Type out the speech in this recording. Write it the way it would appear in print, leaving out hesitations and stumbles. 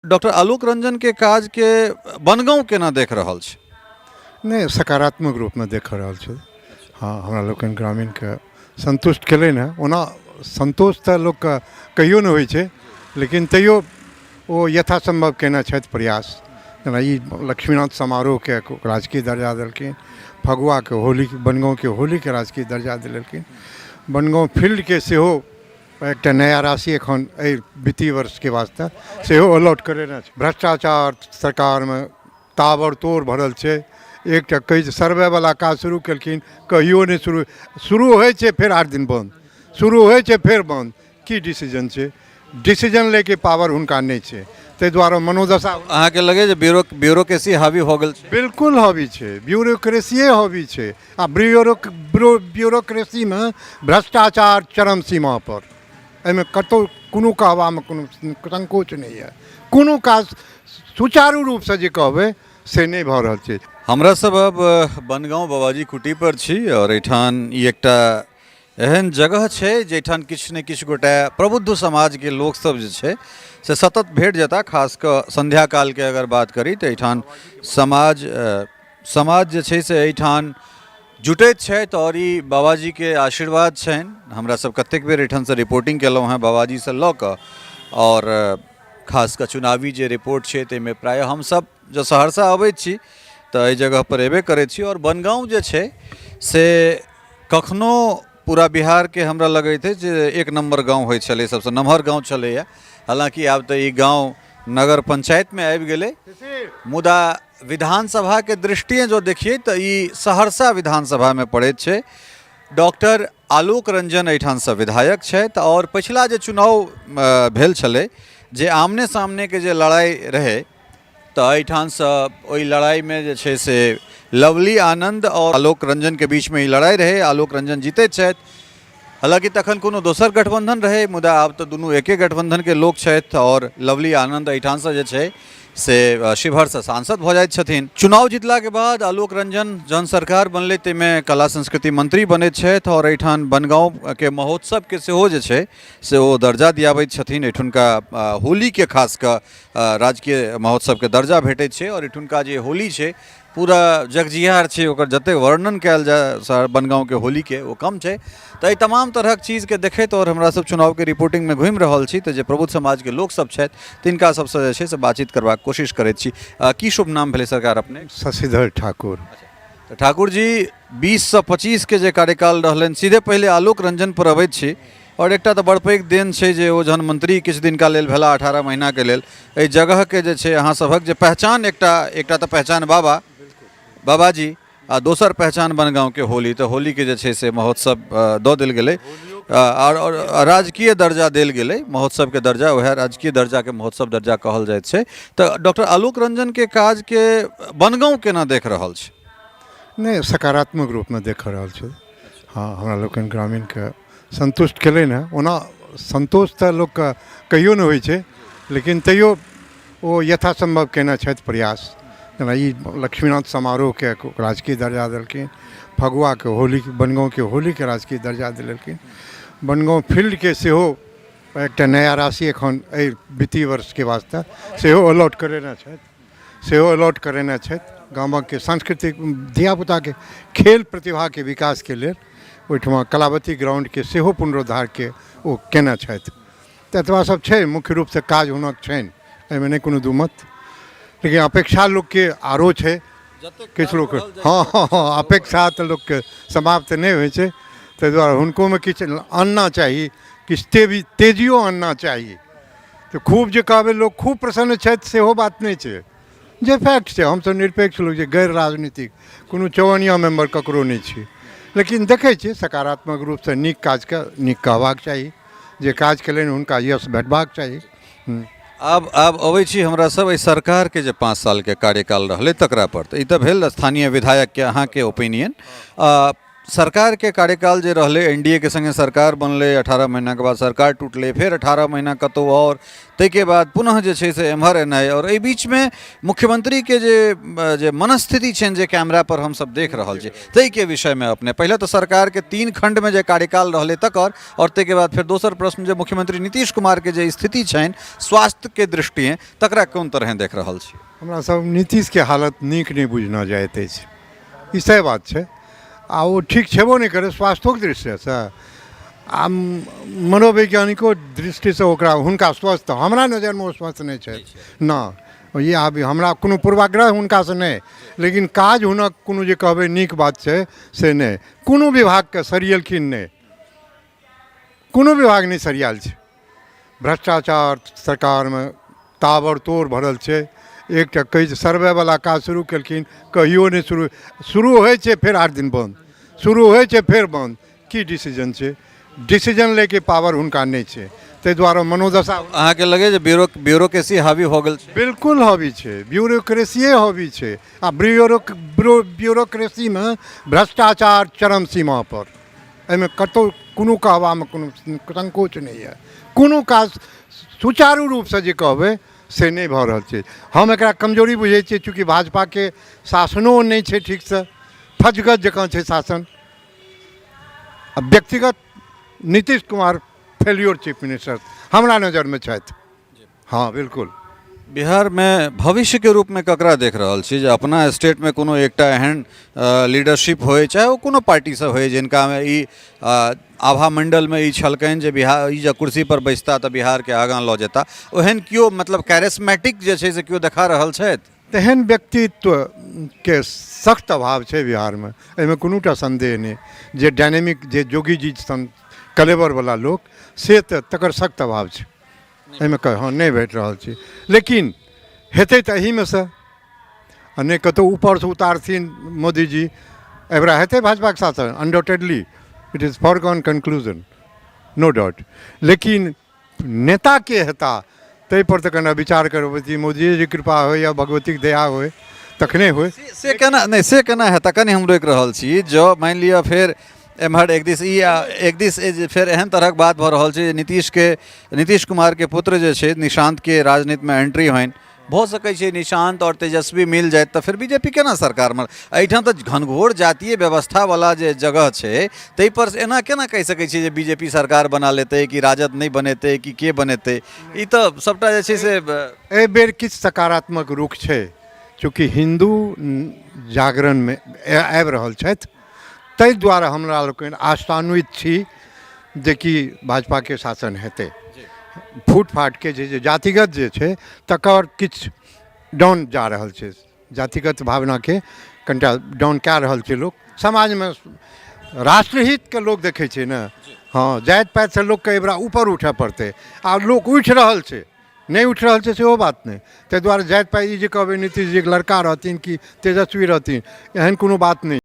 Doctor Alok Ranjan के काज के बनगांव केना देख रहल छै? नहीं सकारात्मक रूप में देख रहल छै। हाँ हमरा लोकनि ग्रामीण के संतुष्ट केलनि हैं। ओना संतोष तो लोक के कहियो नहीं होइ छै, लेकिन तैयो ओ यथासंभव केने छथि प्रयास। जेना ई लक्ष्मीनाथ समारोह के राजकीय दर्जा देलखिन, फगुआ के होली, बनगांव के होली के राजकीय दर्जा दिलेलखिन, बनगांव फील्ड के सेहो एक नया राशि एखन वित्तीय वर्ष के वास्ते सेहो अलॉट करेने छै। भ्रष्टाचार सरकार में ताबड़तोड़ भरल छै। एक कई सर्वे वाला काज शुरू केलखिन, कहियो नहीं शुरू होइ छै, फिर 8 दिन बंद, शुरू होइ छै फिर बंद। की डिसीजन छै? डिसीजन ले के पावर हुनका नहीं छै, ताहि दुआरे मनोदशा अहाँ के लगे जे ब्यूरोक्रेसी हावी हो गेल छै? बिल्कुल हावी छै, ब्यूरोक्रेसीए हावी छै। आ ब्यूरोक्रेसी में भ्रष्टाचार चरम सीमा पर। एहिमे कतौ कोनो कहबामे कोनो संकोच नहीं है। कोनो काज सुचारू रूप से जे कहबै से नहीं भऽ रहल छै। हमरा सब अब बनगांव बाबाजी कुटी पर छी और एठान ई एकटा एहन जगह छै जेठान किछु ने किछु गोटा प्रबुद्ध समाज के लोक सब जे छै से सतत भेट जेता। खास कऽ संध्या काल के अगर बात करी तऽ एठान समाज जे छै से एठान जुटैत छथि और ई बाबाजी के आशीर्वाद छनि। हमरा सब कतेक बेर एठान से रिपोर्टिंग केलहुँ हैं बाबाजी से लऽ कऽ, और खास कऽ चुनावी जे रिपोर्ट छै ताहिमे प्रायः हमसब जो सहरसा अबैत छी तऽ एहि जगह पर एबे करैत छी। और बनगांव जे छै से कखनो पूरा बिहार के हमरा लगैत अछि जे एक नंबर गांव होइ छलै, सबसँ नमहर गांव छलैया। हालांकि आब तऽ ई गांव नगर पंचायत में आबि गेलै, मुदा विधानसभा के दृष्टिए जो देखिए तो ई सहरसा विधानसभा में पड़ैत छै। डॉक्टर आलोक रंजन एठान से विधायक छथि और पिछला जे चुनाव भेल छलै, जे आमने सामने के जे लड़ाई रहे, तो एठान से ओई लड़ाई में जे छै से लवली आनंद और आलोक रंजन के बीच में ई लड़ाई रहे। आलोक रंजन जीतैत छथि। हालांकि तखन कोनो दोसर गठबंधन रहे, मुदा आब तो दुनू एके गठबंधन के लोक छथि और लवली आनंद एठान से जे छै से शिवहर से सांसद भऽ जाइत छथिन। चुनाव जीतला के बाद आलोक रंजन जहन सरकार बनलै ताहिमे कला संस्कृति मंत्री बनैत छथि और एठान बनगांव के महोत्सव के सेहो जे छै से ओ दर्जा दियाबैत छथिन। एठुनका होली के खास कऽ राजकीय महोत्सव के दर्जा भेटैत छै और एठुनका जे होली छै पूरा जगजियार छै, ओकर जतेक वर्णन कयल जाय बनगांव के होली के ओ कम छै। तो ये तमाम तरह के चीज के देखैत और हमरा सब चुनाव के रिपोर्टिंग में घूमि रहल छी तो जे प्रबुद्ध समाज के लोक सब छथि तिनका सबसे जे छै से बातचीत करबाक कोशिश करैत छी। की शुभ नाम भेलै सरकार अपने? शशिधर ठाकुर। तो ठाकुर जी 20 से 25 के जे कार्यकाल रहलनि, सीधे पहले आलोक रंजन पर अबैत छी। और एक तो बड़ पैघ देन छै जे ओ जहन मंत्री किछु दिनका लेल भेला, 18 महीना के लेल, एहि जगह के जे छै अहाँ सभक जे पहचान एकटा तो पहचान बाबाजी आ दोसर पहचान बनगांव के होली, तो होली के जे छै से महोत्सव दऽ देल गेलै और राजकीय दर्जा देल गेलै। महोत्सव के दर्जा वह राजकीय दर्जा के महोत्सव दर्जा कहल जाइत छै। तो डॉक्टर आलोक रंजन के काज के बनगांव केना देख रहल छै? नहीं सकारात्मक रूप में देख रहल छै। हाँ हमरा लोकनि ग्रामीण के संतुष्ट केलनि हैं। ओना संतोष तो लोक के कहियो नहीं होइ छै, लेकिन तैयो ओ यथासंभव केने छथि प्रयास। जेना ई लक्ष्मीनाथ समारोह के राजकीय दर्जा देलखिन, फगुआ के होली, बनगांव के होली के राजकीय दर्जा दिलेलखिन, बनगांव फील्ड के सेहो एक नया राशि एखन वित्तीय वर्ष के वास्ते सेहो अलॉट करेने छथि। गामक के सांस्कृतिक धियापुता के खेल प्रतिभा के विकास के लेल ओहिठमा कलावती ग्राउंड के सेहो पुनरुद्धार के ओ केने छथि। तऽ एतबा सब छै, मुख्य रूप से काज हुनक छनि, एहिमे नहीं कोनो दुमत। लेकिन अपेक्षा लोक के आरो छै, किछु लोक हाँ अपेक्षा तो लोक के समाप्त नहीं होइ छै। ताहि दुआरे हुनको में किछु आनना चाही, किछु तेजियो आनना चाही। तो खूब जे कहबै लोक खूब प्रसन्न छथि सेहो बात नहीं छै, जे फैक्ट छै। हमसब निरपेक्ष लोक, जे गैर राजनीतिक कोनो चौवनिया मेंबर ककरो नहीं छी, लेकिन देखै छी सकारात्मक रूप से नीक काज के नीक कहबाक चाही, जे काज केलनि हुनका यश भेटबाक चाही। अब अबै छी हमरा सब एहि सरकार के जे 5 साल के कार्यकाल रहलै तकरा पर। तो ई तो भेल स्थानीय विधायक के अहाँ के ओपिनियन। सरकार के कार्यकाल जे रहले एनडीए के संगे सरकार बनले 18 महीना के बाद सरकार टूटले फिर 18 महीना कतौ और तै के बाद पुनः जे छै से एम्हर एनाइ और एहि बीच में मुख्यमंत्री के जे मनस्थिति छनि जे कैमरा पर हम सब देख रहल छी तै के विषय में अपने पहले तो सरकार के 3 खंड में जे कार्यकाल रहले तकर और तै के बाद फिर दोसर प्रश्न जे मुख्यमंत्री नीतीश कुमार के जे स्थिति छनि स्वास्थ्य के दृष्टिए तकरा कोन तरह देख रहल छी। हमरा सब नीतीश के हालत नीक नहीं बुझना जाइत अछि, ई सही बात छै आ वो ठीक छेबो नहीं करे स्वास्थ्यों के दृष्टि से आ मनोवैज्ञानिको दृष्टि से ओकरा हुनका स्वस्थ हमरा नजर में स्वस्थ नहीं छै ना ये अभी हमरा कोनो पूर्वाग्रह हुनका से नहीं, लेकिन काज हुनक कोनो जे कहबे नीक बात छै से नहीं, कोनो विभाग के सरियलखिन नहीं, कोनो विभाग नहीं सरियाल छै, भ्रष्टाचार सरकार में ताबड़तोड़ भरल छै, एक कई सर्वे वाला काज शुरू केलखिन कहियो नहीं शुरू होइ छै फिर 8 दिन बंद, शुरू होइ छै फिर बंद, की डिसीजन छै, डिसीजन लेके पावर हुनका नहीं छै, ताहि दुआरे मनोदशा अहाँ के लगे जे ब्यूरोक्रेसी हावी हो गेल छै। बिल्कुल हावी छै, ब्यूरोक्रेसीए हावी छै आ ब्यूरोक्रेसी में भ्रष्टाचार चरम सीमा पर, एहिमे कतौ कोनो कहबामे कोनो संकोच नहीं है, कोनो काज सुचारू रूप से जे कहबै से नहीं भऽ रहल छै। हम एकरा कमजोरी बुझै छियै चूँकि भाजपा के शासनो नहीं छै ठीक से, फजगत जकाँ छै शासन, आ व्यक्तिगत Nitish Kumar failure chief minister हमरा नजर में छथि। हाँ बिल्कुल। बिहार में भविष्य के रूप में ककरा देख रहल छी जे अपना स्टेट में कोनो एकटा एहन लीडरशिप होय चाहे वो कोनो पार्टी से होय जिनका में ई आभा मंडल में ई छलकनि जे बिहार ई जे कुर्सी पर बैसता तऽ बिहार के आगाँ लऽ जेता, ओहन कियो मतलब कैरिस्मेटिक जे छै से कियो देखा रहल छथि? तेहन व्यक्तित्व के सख्त अभाव छै बिहार में, एहिमे कोनोटा संदेह नहीं, जे डायनेमिक जे जोगी जी सन कलेवर वाला लोग से तकर सख्त अभाव छै, एहिमे हाँ नहीं भेट रहल छै, लेकिन हेतै तऽ एहीमे से आ नहीं कतौ ऊपर से उतारथिन मोदी जी, एबरा हेतै भाजपा के शासन undoubtedly, it is foregone conclusion no doubt, लेकिन नेता के हेता ताहि पर तऽ कने विचार करबै, मोदी जी कृपा हो या भगवती के दया हो तखने हो से केना नहीं से केना हेता कनि हम रोकि रहल छी। जो मानि लिअ फिर एम्हर एक दिस फिर एहन तरहक बात भऽ रहल छै जे नीतीश कुमार के पुत्र जे छै निशांत के राजनीति में एंट्री होइन भऽ सकै छै, निशांत और तेजस्वी मिल जाए तऽ फिर बीजेपी केना सरकार में एहिठाम तऽ घनघोर जातीय व्यवस्था वाला जे जगह छै ताहि पर एना केना कहि सकै छी जे बीजेपी सरकार बना लेतै कि राजद नहीं बनेतै कि के बनेतै, ई तऽ सबटा जे छै से एहि बेर किछु सकारात्मक रुख छै, चूँकि हिंदू जागरण में आबि रहल छथि ताहि दुआरे हमरा लोकनि आशान्वित छी जे कि भाजपा के शासन हेतै। फूट फाट के जे जातिगत जे छै तकर किछु डाउन जा रहल छै, जातिगत भावना के कनिटा डाउन कए रहल छै लोक, समाज में राष्ट्रहित के लोक देखै छै ने, हाँ जाति पाति से लोक के एबरा ऊपर उठे पड़तै आ लोक उठि रहल छै, नहीं उठि रहल छै सेहो बात नहीं, ताहि दुआरे जाति पाति जे कहबै नीतीश जी के लड़का रहथिन कि तेजस्वी रहथिन एहन कोनो बात नहीं।